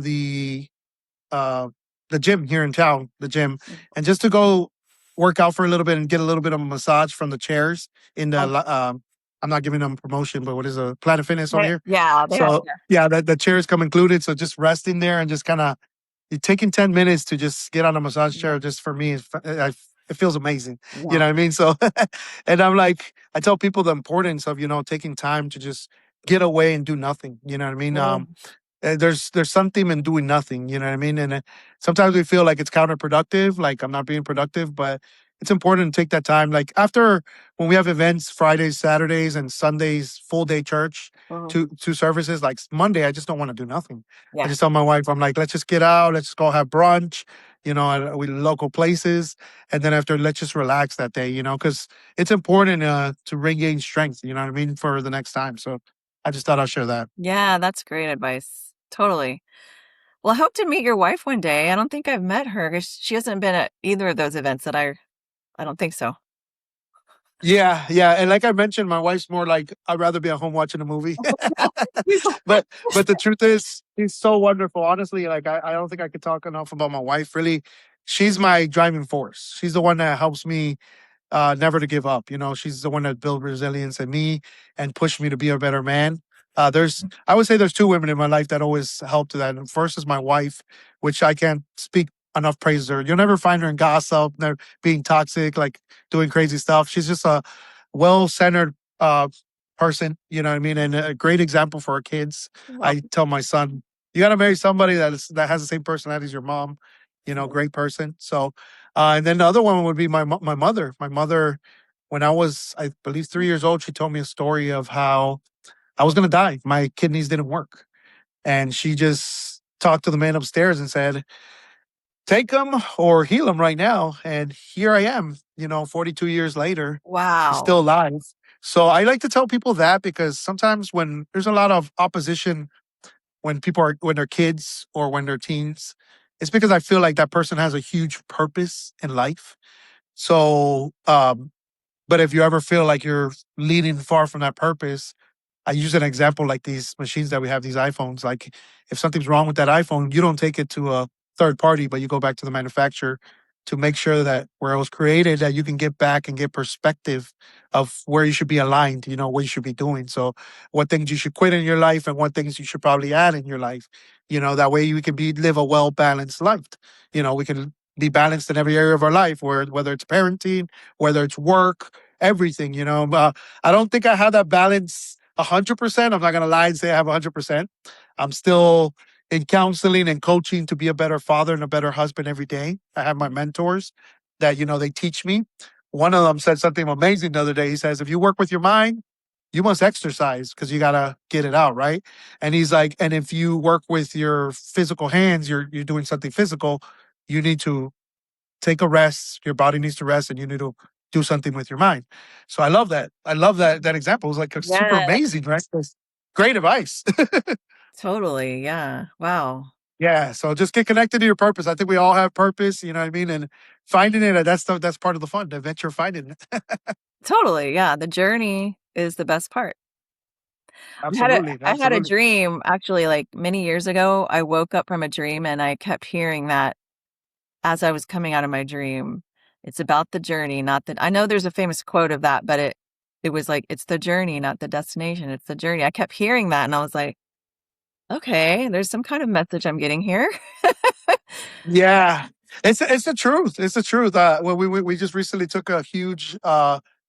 S2: uh the gym here in town, the gym, and just to go work out for a little bit and get a little bit of a massage from the chairs in the
S1: Oh,
S2: I'm not giving them promotion, but what is a Planet Fitness over
S1: right.
S2: here?
S1: Yeah, they have.
S2: So yeah, the chairs come included. So just resting there and just kind of you're taking 10 minutes to just get on a massage
S1: Yeah.
S2: chair just for me, it feels amazing. You
S1: Yeah.
S2: know what I mean? So, and I'm like, I tell people the importance of, taking time to just get away and do nothing. You know what I mean?
S1: Mm,
S2: There's something in doing nothing, you know what I mean? And sometimes we feel like it's counterproductive, like I'm not being productive, but it's important to take that time. Like after when we have events, Fridays, Saturdays, and Sundays, full day church,
S1: mhm.
S2: two services. Like Monday, I just don't want to do nothing. I
S1: Yeah.
S2: just tell my wife, I'm like, let's just get out, let's just go have brunch, we local places, and then after, let's just relax that day, because it's important to regain strength. You know what I mean, for the next time. So I just thought I'd share that.
S1: Yeah, that's great advice. Totally. Well, I hope to meet your wife one day. I don't think I've met her 'cause she hasn't been at either of those events that I don't think so.
S2: Yeah, yeah, and like I mentioned, my wife's more like, I'd rather be at home watching a movie. But the truth is, she's so wonderful. Honestly, like I don't think I could talk enough about my wife. Really, she's my driving force. She's the one that helps me never to give up. She's the one that built resilience in me and pushed me to be a better man. I would say there's two women in my life that always helped to that. And first is my wife, which I can't speak enough praise her. You'll never find her in gossip, never being toxic, like doing crazy stuff. She's just a well-centered person, you know what I mean? And a great example for our kids.
S1: Well,
S2: I tell my son, you got to marry somebody that has the same personality as your mom,
S1: mhm.
S2: great person. So, and then the other one would be my mother. My mother, when I was, I believe, 3 years old, she told me a story of how I was going to die. My kidneys didn't work. And she just talked to the man upstairs and said, take them or heal them right now. And here I am, 42 years later, she's
S1: Wow.
S2: still alive. So I like to tell people that because sometimes when there's a lot of opposition when they're kids or when they're teens, it's because I feel like that person has a huge purpose in life. So, but if you ever feel like you're leading far from that purpose, I use an example like these machines that we have, these iPhones. Like if something's wrong with that iPhone, you don't take it to a third party, but you go back to the manufacturer to make sure that where it was created, that you can get back and get perspective of where you should be aligned, what you should be doing. So what things you should quit in your life and what things you should probably add in your life. That way you can live a well balanced life. We can be balanced in every area of our life, whether it's parenting, whether it's work, everything. I don't think I have that balance 100%. I'm not gonna lie and say I have 100%. I'm still in counseling and coaching to be a better father and a better husband every day. I have my mentors that they teach me. One of them said something amazing the other day. He says, "If you work with your mind, you must exercise because you gotta get it out, right?" And he's like, "And if you work with your physical hands, you're doing something physical. You need to take a rest. Your body needs to rest, and you need to do something with your mind." So I love that. I love that example. It was like a super
S1: Yeah,
S2: amazing, right? That's great advice.
S1: totally. Yeah. Wow.
S2: Yeah. So just get connected to your purpose. I think we all have purpose. You know what I mean? And finding it, that's part of the fun, the adventure of finding it.
S1: Totally. Yeah. The journey is the best part.
S2: Absolutely.
S1: I had a
S2: Absolutely.
S1: dream actually like many years ago. I woke up from a dream and I kept hearing that as I was coming out of my dream. It's about the journey, not the I know there's a famous quote of that, but it was like it's the journey, not the destination. It's the journey. I kept hearing that and I was like, okay, there's some kind of message I'm getting here.
S2: Yeah. It's the truth. It's the truth. Well, we just recently took a huge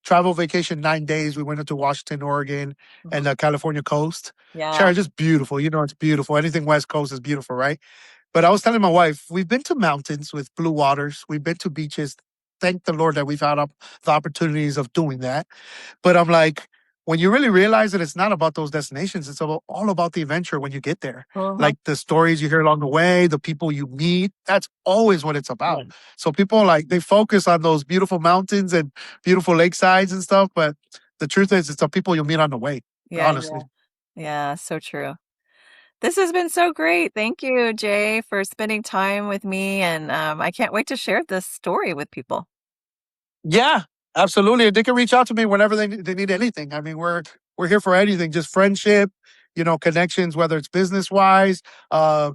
S2: travel vacation, 9 days. We went into Washington, Oregon, and
S1: Mhm.
S2: the California coast.
S1: Yeah.
S2: Sharon, just beautiful. You know, it's beautiful. Anything West Coast is beautiful, right? But I was telling my wife, we've been to mountains with blue waters. We've been to beaches. Thank the Lord that we've had the opportunities of doing that. But I'm like, when you really realize that it's not about those destinations, it's all about the adventure when you get there.
S1: Uh-huh.
S2: Like the stories you hear along the way, the people you meet. That's always what it's about.
S1: Yeah.
S2: So people like they focus on those beautiful mountains and beautiful lakesides and stuff, but the truth is, it's the people you meet on the way.
S1: Yeah, yeah.
S2: Honestly.
S1: Yeah, so true. This has been so great. Thank you, Jay, for spending time with me, and I can't wait to share this story with people.
S2: Yeah, absolutely. And they can reach out to me whenever they need anything. I mean, we're here for anything, just friendship, connections, whether it's business wise,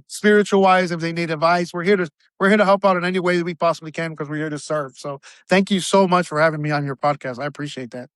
S2: spiritual wise. If they need advice, we're here to help out in any way that we possibly can because we're here to serve. So thank you so much for having me on your podcast. I appreciate that.